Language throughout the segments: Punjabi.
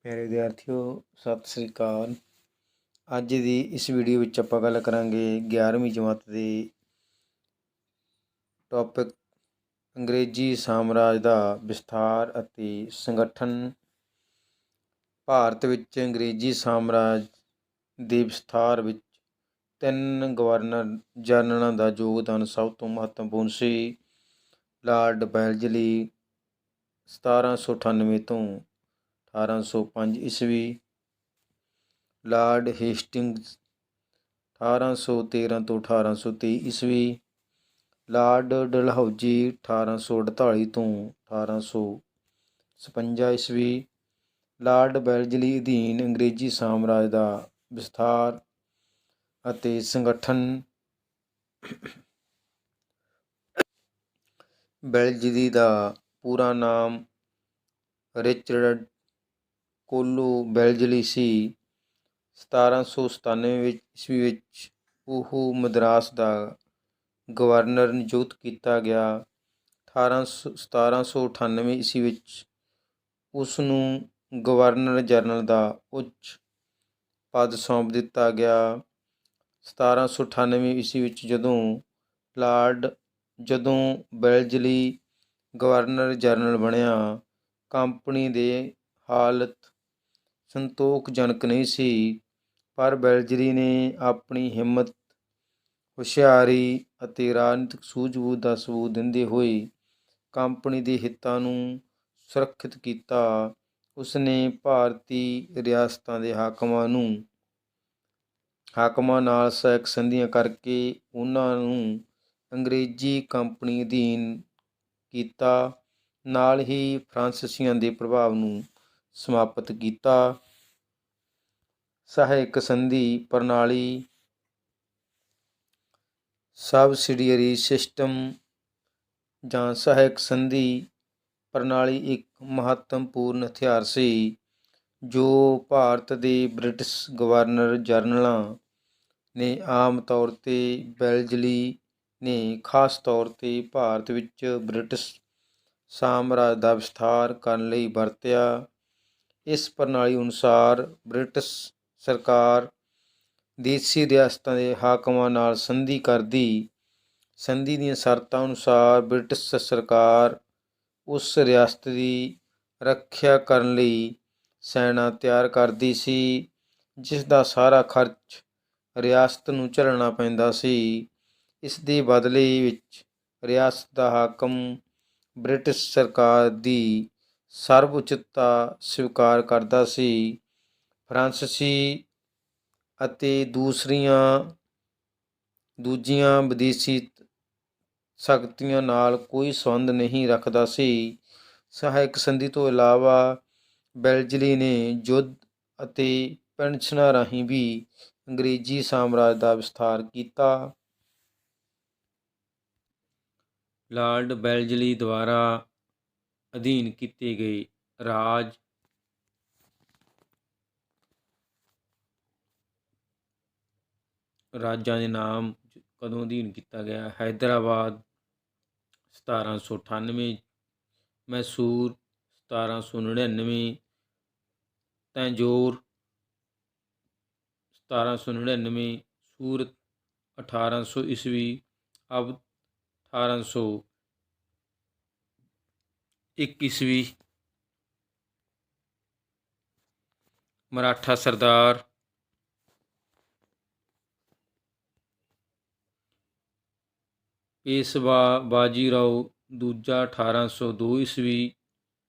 ਪਿਆਰੇ ਵਿਦਿਆਰਥੀਓ, ਸਤਿ ਸ੍ਰੀ ਅਕਾਲ। ਅੱਜ ਦੀ ਇਸ ਵੀਡੀਓ ਵਿੱਚ ਆਪਾਂ ਗੱਲ ਕਰਾਂਗੇ 11ਵੀਂ ਜਮਾਤ ਦੇ ਟੌਪਿਕ ਅੰਗਰੇਜ਼ੀ ਸਾਮਰਾਜ ਦਾ ਵਿਸਥਾਰ ਅਤੇ ਸੰਗਠਨ। ਭਾਰਤ ਵਿੱਚ ਅੰਗਰੇਜ਼ੀ ਸਾਮਰਾਜ ਦੇ ਵਿਸਥਾਰ ਵਿੱਚ 3 ਗਵਰਨਰ ਜਨਰਲਾਂ ਦਾ ਯੋਗਦਾਨ ਸਭ ਤੋਂ ਮਹੱਤਵਪੂਰਨ ਸੀ। ਲਾਰਡ ਵੈਲਜ਼ਲੀ 1798 ਤੋਂ 1805 ਈਸਵੀ, ਲਾਰਡ ਹੇਸਟਿੰਗਜ਼ 1813 ਤੋਂ 1823 ਈਸਵੀ, ਲਾਰਡ ਡਲਹੌਜੀ 1848 ਤੋਂ 1856 ਈਸਵੀ। ਲਾਰਡ ਵੈਲਜ਼ਲੀ ਅਧੀਨ ਅੰਗਰੇਜ਼ੀ ਸਾਮਰਾਜ ਦਾ ਵਿਸਥਾਰ ਅਤੇ ਸੰਗਠਨ। ਵੈਲਜ਼ਲੀ ਦਾ ਪੂਰਾ ਨਾਮ ਰਿਚਰਡ ਕੋਲੋ ਵੈਲਜ਼ਲੀ ਸੀ। 1797 ਈਸਵੀ ਵਿੱਚ ਉਹ ਮਦਰਾਸ ਦਾ ਗਵਰਨਰ ਨਿਯੁਕਤ ਕੀਤਾ ਗਿਆ। 1798 ਈਸਵੀ ਵਿੱਚ ਉਸ ਨੂੰ ਗਵਰਨਰ ਜਨਰਲ ਦਾ ਉੱਚ ਪਦ ਸੌਂਪ ਦਿੱਤਾ ਗਿਆ। 1798 ਈਸਵੀ ਵਿੱਚ ਜਦੋਂ ਵੈਲਜ਼ਲੀ ਗਵਰਨਰ ਜਨਰਲ ਬਣਿਆ, ਕੰਪਨੀ ਦੇ ਹਾਲਤ ਸੰਤੋਖਜਨਕ ਨਹੀਂ ਸੀ, ਪਰ ਵੈਲਜ਼ਲੀ ਨੇ ਆਪਣੀ ਹਿੰਮਤ, ਹੁਸ਼ਿਆਰੀ ਅਤੇ ਰਾਜਨੀਤਿਕ ਸੂਝ-ਬੂਝ ਦਾ ਸਬੂਤ ਦਿੰਦੇ ਹੋਏ ਕੰਪਨੀ ਦੇ ਹਿੱਤਾਂ ਨੂੰ ਸੁਰੱਖਿਅਤ ਕੀਤਾ। ਉਸਨੇ ਭਾਰਤੀ ਰਿਆਸਤਾਂ ਦੇ ਹਾਕਮਾਂ ਨਾਲ ਸਹਾਇਕ ਸੰਧੀਆਂ ਕਰਕੇ ਉਹਨਾਂ ਨੂੰ ਅੰਗਰੇਜ਼ੀ ਕੰਪਨੀ ਅਧੀਨ ਕੀਤਾ, ਨਾਲ ਹੀ ਫਰਾਂਸੀਸੀਆਂ ਦੇ ਪ੍ਰਭਾਵ ਨੂੰ ਸਮਾਪਤ ਕੀਤਾ। ਸਹਾਇਕ ਸੰਧੀ ਪ੍ਰਣਾਲੀ ਸਬਸਿਡੀਅਰੀ ਸਿਸਟਮ ਜਾਂ ਸਹਾਇਕ ਸੰਧੀ ਪ੍ਰਣਾਲੀ ਇੱਕ ਮਹੱਤਵਪੂਰਨ ਹਥਿਆਰ ਸੀ ਜੋ ਭਾਰਤ ਦੇ ਬ੍ਰਿਟਿਸ਼ ਗਵਰਨਰ ਜਨਰਲਾਂ ਨੇ ਆਮ ਤੌਰ 'ਤੇ ਵੈਲਜ਼ਲੀ ਨੇ ਖਾਸ ਤੌਰ 'ਤੇ ਭਾਰਤ ਵਿੱਚ ਬ੍ਰਿਟਿਸ਼ ਸਾਮਰਾਜ ਦਾ ਵਿਸਥਾਰ ਕਰਨ ਲਈ ਵਰਤਿਆ। ਇਸ ਪ੍ਰਣਾਲੀ ਅਨੁਸਾਰ ਬ੍ਰਿਟਿਸ਼ ਸਰਕਾਰ ਦੇਸੀ ਰਿਆਸਤਾਂ ਦੇ ਹਾਕਮਾਂ ਨਾਲ ਸੰਧੀ ਕਰਦੀ। ਸੰਧੀ ਦੀਆਂ ਸ਼ਰਤਾਂ ਅਨੁਸਾਰ ਬ੍ਰਿਟਿਸ਼ ਸਰਕਾਰ ਉਸ ਰਿਆਸਤ ਦੀ ਰੱਖਿਆ ਕਰਨ ਲਈ ਸੈਨਾ ਤਿਆਰ ਕਰਦੀ ਸੀ, ਜਿਸ ਦਾ ਸਾਰਾ ਖਰਚ ਰਿਆਸਤ ਨੂੰ ਝੱਲਣਾ ਪੈਂਦਾ ਸੀ। ਇਸ ਦੇ ਬਦਲੇ ਵਿੱਚ ਰਿਆਸਤ ਦਾ ਹਾਕਮ ਬ੍ਰਿਟਿਸ਼ ਸਰਕਾਰ ਦੀ ਸਰਵਉੱਚਤਾ ਸਵੀਕਾਰ ਕਰਦਾ ਸੀ। ਫਰਾਂਸੀਸੀ ਅਤੇ ਦੂਜੀਆਂ ਵਿਦੇਸ਼ੀ ਸ਼ਕਤੀਆਂ ਨਾਲ ਕੋਈ ਸੰਬੰਧ ਨਹੀਂ ਰੱਖਦਾ ਸੀ। ਸਹਾਇਕ ਸੰਧੀ ਤੋਂ ਇਲਾਵਾ ਵੈਲਜ਼ਲੀ ਨੇ ਯੁੱਧ ਅਤੇ ਪੈਨਸ਼ਨਾਂ ਰਾਹੀਂ ਵੀ ਅੰਗਰੇਜ਼ੀ ਸਾਮਰਾਜ ਦਾ ਵਿਸਥਾਰ ਕੀਤਾ। ਲਾਰਡ ਵੈਲਜ਼ਲੀ ਦੁਆਰਾ ਅਧੀਨ ਕੀਤੇ ਗਏ ਰਾਜਾਂ ਦੇ ਨਾਮ ਕਦੋਂ ਅਧੀਨ ਕੀਤਾ ਗਿਆ? ਹੈਦਰਾਬਾਦ 1798, ਮੈਸੂਰ 1799, ਤੈਂਜੋਰ 1799, ਸੂਰਤ 1800 ਈਸਵੀ, ਅਵਧ 1801 ਈਸਵੀ। ਮਰਾਠਾ ਸਰਦਾਰ ਪੇਸ਼ਵਾ ਬਾਜੀਰਾਓ ਦੂਜਾ 1802 ਈਸਵੀ,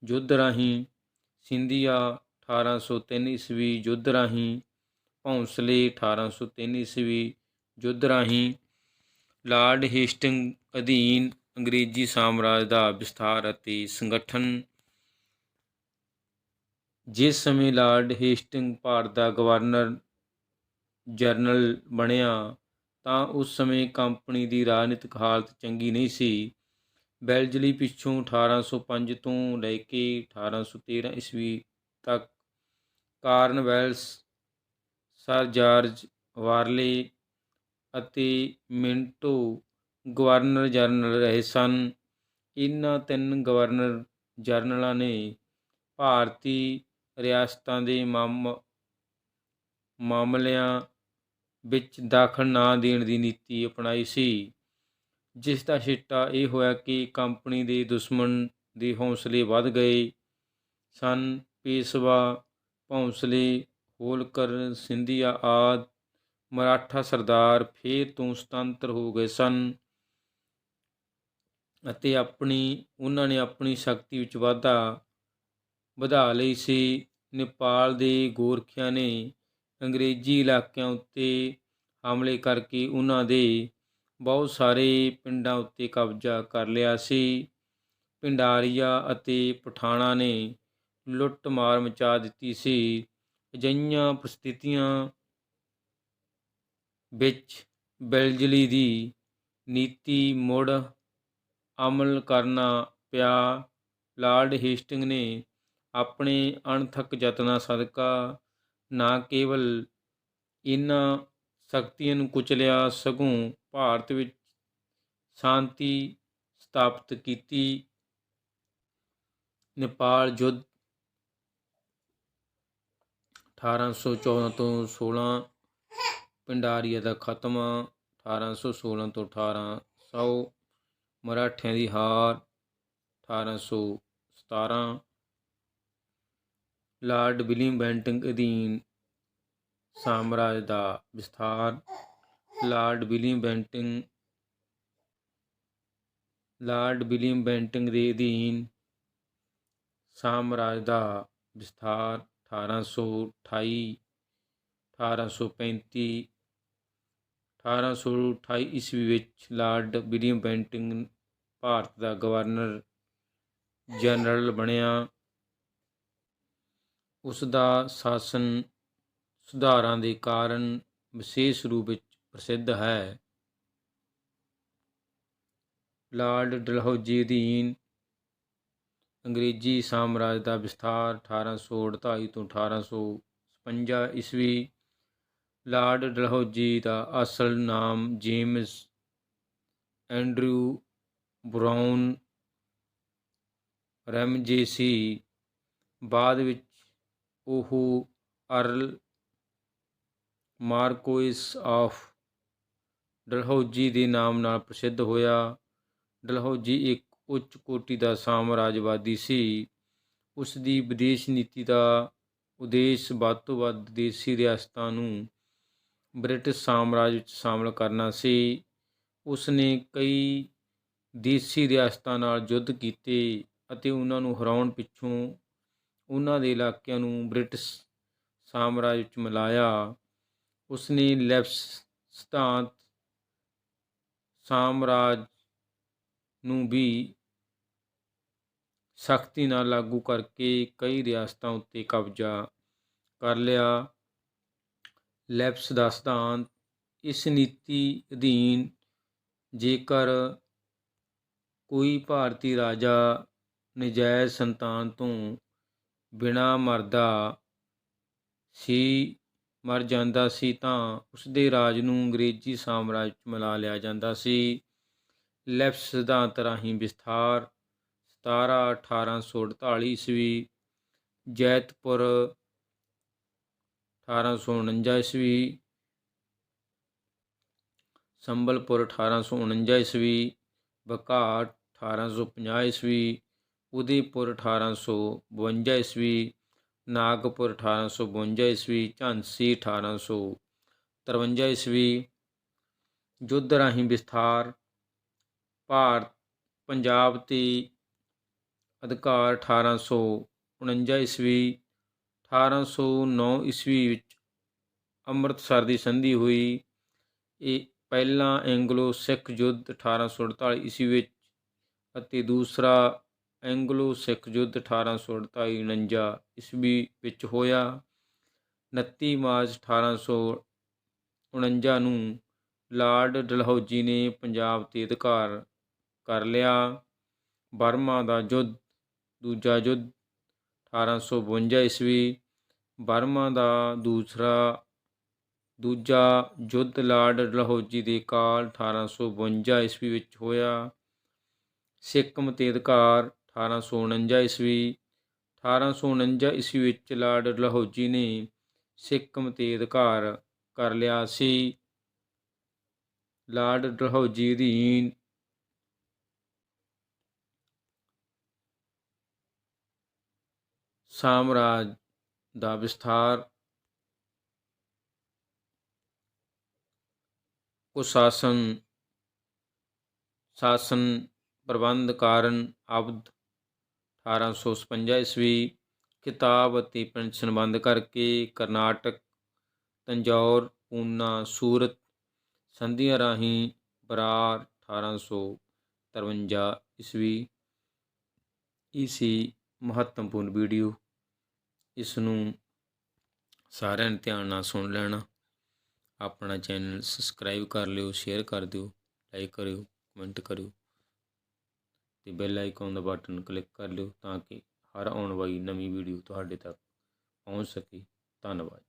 ਯੁੱਧ ਰਾਹੀਂ। ਸਿੰਧੀਆ 1803 ਈਸਵੀ, ਯੁੱਧ ਰਾਹੀਂ। ਭੌਂਸਲੇ 1803 ਈਸਵੀ, ਯੁੱਧ ਰਾਹੀਂ। ਲਾਰਡ ਹੇਸਟਿੰਗ ਅਧੀਨ ਅੰਗਰੇਜ਼ੀ ਸਾਮਰਾਜ ਦਾ ਵਿਸਥਾਰ ਅਤੇ ਸੰਗਠਨ। ਜਿਸ ਸਮੇਂ ਲਾਰਡ ਹੇਸਟਿੰਗ ਭਾਰਤ ਦਾ ਗਵਰਨਰ ਜਨਰਲ ਬਣਿਆ ਤਾਂ ਉਸ ਸਮੇਂ ਕੰਪਨੀ ਦੀ ਰਾਜਨੀਤਿਕ ਹਾਲਤ ਚੰਗੀ ਨਹੀਂ ਸੀ। ਵੈਲਜ਼ਲੀ ਪਿੱਛੋਂ 1805 ਤੋਂ ਲੈ ਕੇ 1813 ਈਸਵੀ ਤੱਕ ਕਾਰਨਵੈਲਿਸ, ਸਰ ਜਾਰਜ ਵਾਰਲੇ ਅਤੇ ਮਿੰਟੋ ਗਵਰਨਰ ਜਨਰਲ ਰਹੇ ਸਨ। ਇਹਨਾਂ 3 ਗਵਰਨਰ ਜਨਰਲਾਂ ਨੇ ਭਾਰਤੀ ਰਿਆਸਤਾਂ ਦੇ ਮਾਮਲਿਆਂ ਵਿੱਚ ਦਖਲ ਨਾ ਦੇਣ ਦੀ ਨੀਤੀ ਅਪਣਾਈ ਸੀ, ਜਿਸ ਦਾ ਸਿੱਟਾ ਇਹ ਹੋਇਆ ਕਿ ਕੰਪਨੀ ਦੇ ਦੁਸ਼ਮਣ ਦੇ ਹੌਸਲੇ ਵੱਧ ਗਏ ਸਨ। ਪੇਸ਼ਵਾ ਭੌਂਸਲੇ, ਹੋਲਕਰ, ਸਿੰਧੀਆ ਆਦਿ ਮਰਾਠਾ ਸਰਦਾਰ ਫਿਰ ਤੋਂ ਸੁਤੰਤਰ ਹੋ ਗਏ ਸਨ ਅਤੇ ਉਹਨਾਂ ਨੇ ਆਪਣੀ ਸ਼ਕਤੀ ਵਿੱਚ ਵਧਾ ਲਈ ਸੀ। ਨੇਪਾਲ ਦੇ ਗੋਰਖਿਆਂ ਨੇ ਅੰਗਰੇਜ਼ੀ ਇਲਾਕਿਆਂ ਉੱਤੇ ਹਮਲੇ ਕਰਕੇ ਉਹਨਾਂ ਦੇ ਬਹੁਤ ਸਾਰੇ ਪਿੰਡਾਂ ਉੱਤੇ ਕਬਜ਼ਾ ਕਰ ਲਿਆ ਸੀ। ਭਿੰਡਾਰੀਆਂ ਅਤੇ ਪਠਾਣਾਂ ਨੇ ਲੁੱਟ ਮਾਰ ਮਚਾ ਦਿੱਤੀ ਸੀ। ਅਜਿਹੀਆਂ ਪਰਿਸਥਿਤੀਆਂ ਵਿੱਚ ਵੈਲਜ਼ਲੀ ਦੀ ਨੀਤੀ ਮੁੜ ਅਮਲ ਕਰਨਾ ਪਿਆ। ਲਾਰਡ ਹੇਸਟਿੰਗ ਨੇ ਆਪਣੇ ਅਣਥੱਕ ਯਤਨਾਂ ਸਦਕਾ ਨਾ ਕੇਵਲ ਇਹਨਾਂ ਸ਼ਕਤੀਆਂ ਨੂੰ ਕੁਚਲਿਆ, ਸਗੋਂ ਭਾਰਤ ਵਿੱਚ ਸ਼ਾਂਤੀ ਸਥਾਪਿਤ ਕੀਤੀ। ਨੇਪਾਲ ਯੁੱਧ 1814 ਤੋਂ 16, ਭਿੰਡਾਰੀਆਂ ਦਾ ਖਾਤਮਾ 1816 ਤੋਂ 1800, ਮਰਾਠਿਆਂ ਦੀ ਹਾਰ 1817, ਲਾਰਡ ਵਿਲੀਅਮ ਬੈਂਟਿੰਗ ਅਧੀਨ ਸਾਮਰਾਜ ਦਾ ਵਿਸਥਾਰ। ਲਾਰਡ ਵਿਲੀਅਮ ਬੈਂਟਿੰਗ ਦੇ ਅਧੀਨ ਸਾਮਰਾਜ ਦਾ ਵਿਸਥਾਰ 1828, 1835। 1828 ਈਸਵੀ ਵਿੱਚ ਲਾਰਡ ਵਿਲੀਅਮ ਬੈਂਟਿੰਗ ਭਾਰਤ ਦਾ ਗਵਰਨਰ ਜਨਰਲ ਬਣਿਆ। ਉਸ ਦਾ ਸ਼ਾਸਨ ਸੁਧਾਰਾਂ ਦੇ ਕਾਰਨ ਵਿਸ਼ੇਸ਼ ਰੂਪ ਵਿੱਚ ਪ੍ਰਸਿੱਧ ਹੈ। ਲਾਰਡ ਡਲਹੌਜ਼ੀ ਅਧੀਨ ਅੰਗਰੇਜ਼ੀ ਸਾਮਰਾਜ ਦਾ ਵਿਸਥਾਰ 1848 ਤੋਂ 1856 ਈਸਵੀ। ਲਾਰਡ ਡਲਹੌਜ਼ੀ ਦਾ ਅਸਲ ਨਾਮ ਜੇਮਸ ਐਂਡਰਿਊ ਬਰਾਊਨ ਰੈਮਜੇ ਸੀ। ਬਾਅਦ ਵਿੱਚ ਉਹ ਅਰਲ ਮਾਰਕੋਇਸ ਆਫ ਡਲਹੌਜ਼ੀ ਦੇ ਨਾਮ ਨਾਲ ਪ੍ਰਸਿੱਧ ਹੋਇਆ। ਡਲਹੌਜ਼ੀ ਇੱਕ ਉੱਚ ਕੋਟੀ ਦਾ ਸਾਮਰਾਜਵਾਦੀ ਸੀ। ਉਸ ਦੀ ਵਿਦੇਸ਼ ਨੀਤੀ ਦਾ ਉਦੇਸ਼ ਵੱਧ ਤੋਂ ਵੱਧ ਦੇਸੀ ਰਿਆਸਤਾਂ ਨੂੰ ਬ੍ਰਿਟਿਸ਼ ਸਾਮਰਾਜ ਵਿੱਚ ਸ਼ਾਮਲ ਕਰਨਾ ਸੀ। ਉਸ ਨੇ ਕਈ ਦੇਸੀ ਰਿਆਸਤਾਂ ਨਾਲ ਯੁੱਧ ਕੀਤੇ ਅਤੇ ਉਹਨਾਂ ਨੂੰ ਹਰਾਉਣ ਪਿੱਛੋਂ ਉਹਨਾਂ ਦੇ ਇਲਾਕਿਆਂ ਨੂੰ ਬ੍ਰਿਟਿਸ਼ ਸਾਮਰਾਜ ਵਿੱਚ ਮਿਲਾਇਆ। ਉਸ ਨੇ ਲੈਫਸ ਸਿਧਾਂਤ ਸਾਮਰਾਜ ਨੂੰ ਵੀ ਸਖਤੀ ਨਾਲ ਲਾਗੂ ਕਰਕੇ ਕਈ ਰਿਆਸਤਾਂ ਉੱਤੇ ਕਬਜ਼ਾ ਕਰ ਲਿਆ। ਲੈਫਸ ਦਾ ਸਿਧਾਂਤ: ਇਸ ਨੀਤੀ ਅਧੀਨ ਜੇਕਰ ਕੋਈ ਭਾਰਤੀ ਰਾਜਾ ਨਜਾਇਜ਼ ਸੰਤਾਨ ਤੋਂ ਬਿਨਾਂ ਮਰ ਜਾਂਦਾ ਸੀ ਤਾਂ ਉਸਦੇ ਰਾਜ ਨੂੰ ਅੰਗਰੇਜ਼ੀ ਸਾਮਰਾਜ ਵਿੱਚ ਮਿਲਾ ਲਿਆ ਜਾਂਦਾ ਸੀ। ਲੈਫਸ ਸਿਧਾਂਤ ਰਾਹੀਂ ਵਿਸਥਾਰ 1848 ਈਸਵੀ, ਜੈਤਪੁਰ 1849 ਈਸਵੀ, ਸੰਬਲਪੁਰ 1849 ਈਸਵੀ, ਬਘਾਟ 1850 ਈਸਵੀ, ਉਦੈਪੁਰ 1852 ਈਸਵੀ, ਨਾਗਪੁਰ 1852 ਈਸਵੀ, ਝਾਂਸੀ 1853 ਈਸਵੀ। ਯੁੱਧ ਰਾਹੀਂ ਵਿਸਥਾਰ: ਪੰਜਾਬ ਤੇ ਅਧਿਕਾਰ 1849 ਈਸਵੀ। 1809 ਈਸਵੀ ਵਿੱਚ ਅੰਮ੍ਰਿਤਸਰ ਦੀ ਸੰਧੀ ਹੋਈ। ਇਹ ਪਹਿਲਾ ਐਂਗਲੋ ਸਿੱਖ ਯੁੱਧ 1848 ਈਸਵੀ ਵਿੱਚ ਅਤੇ ਦੂਸਰਾ ਐਂਗਲੋ ਸਿੱਖ ਯੁੱਧ 1848-49 ਈਸਵੀ ਵਿੱਚ ਹੋਇਆ। 29 ਮਾਰਚ 1849 ਨੂੰ ਲਾਰਡ ਡਲਹੌਜ਼ੀ ਨੇ ਪੰਜਾਬ ਤੇ ਅਧਿਕਾਰ ਕਰ ਲਿਆ। ਬਰਮਾ ਦਾ ਯੁੱਧ, ਦੂਜਾ ਯੁੱਧ 1852 ਈਸਵੀ। ਬਰਮਾ ਦਾ ਦੂਜਾ ਯੁੱਧ ਲਾਰਡ ਡਲਹੌਜ਼ੀ ਦੇ ਕਾਲ 1852 ਈਸਵੀ ਵਿੱਚ ਹੋਇਆ। ਸਿੱਕਮ ਤੇ ਅਧਿਕਾਰ 1849 ਈਸਵੀ। 1849 ਈਸਵੀ ਵਿੱਚ ਲਾਰਡ ਡਲਹੌਜੀ ਨੇ ਸਿੱਕਮ 'ਤੇ ਅਧਿਕਾਰ ਕਰ ਲਿਆ ਸੀ। ਲਾਰਡ ਡਲਹੌਜੀ ਅਧੀਨ ਸਾਮਰਾਜ ਦਾ ਵਿਸਥਾਰ ਕੁਸ਼ਾਸਨ ਸ਼ਾਸਨ ਪ੍ਰਬੰਧ ਕਾਰਨ ਅਵਧ 1857 ਈਸਵੀ ਖਿਤਾਬ ਅਤੇ ਪੈਨਸ਼ਨ ਬੰਦ ਕਰਕੇ ਕਰਨਾਟਕ, ਤੰਜੌਰ, ਪੂਨਾ, ਸੂਰਤ ਸੰਧੀਆਂ ਰਾਹੀਂ ਬਰਾਰ 1853 ਈਸਵੀ। ਇਹ ਸੀ ਮਹੱਤਵਪੂਰਨ ਵੀਡੀਓ। ਇਸ ਨੂੰ ਸਾਰਿਆਂ ਨੇ ਧਿਆਨ ਨਾਲ ਸੁਣ ਲੈਣਾ। ਆਪਣਾ ਚੈਨਲ ਸਬਸਕ੍ਰਾਈਬ ਕਰ ਲਿਓ, ਸ਼ੇਅਰ ਕਰ ਦਿਓ, ਲਾਈਕ ਕਰਿਓ, ਕਮੈਂਟ ਕਰਿਓ ਅਤੇ ਬੈਲ ਆਈਕਨ ਦਾ ਬਟਨ ਕਲਿੱਕ ਕਰ ਲਿਓ ਤਾਂ ਕਿ ਹਰ ਆਉਣ ਵਾਲੀ ਨਵੀਂ ਵੀਡੀਓ ਤੁਹਾਡੇ ਤੱਕ ਪਹੁੰਚ ਸਕੇ। ਧੰਨਵਾਦ।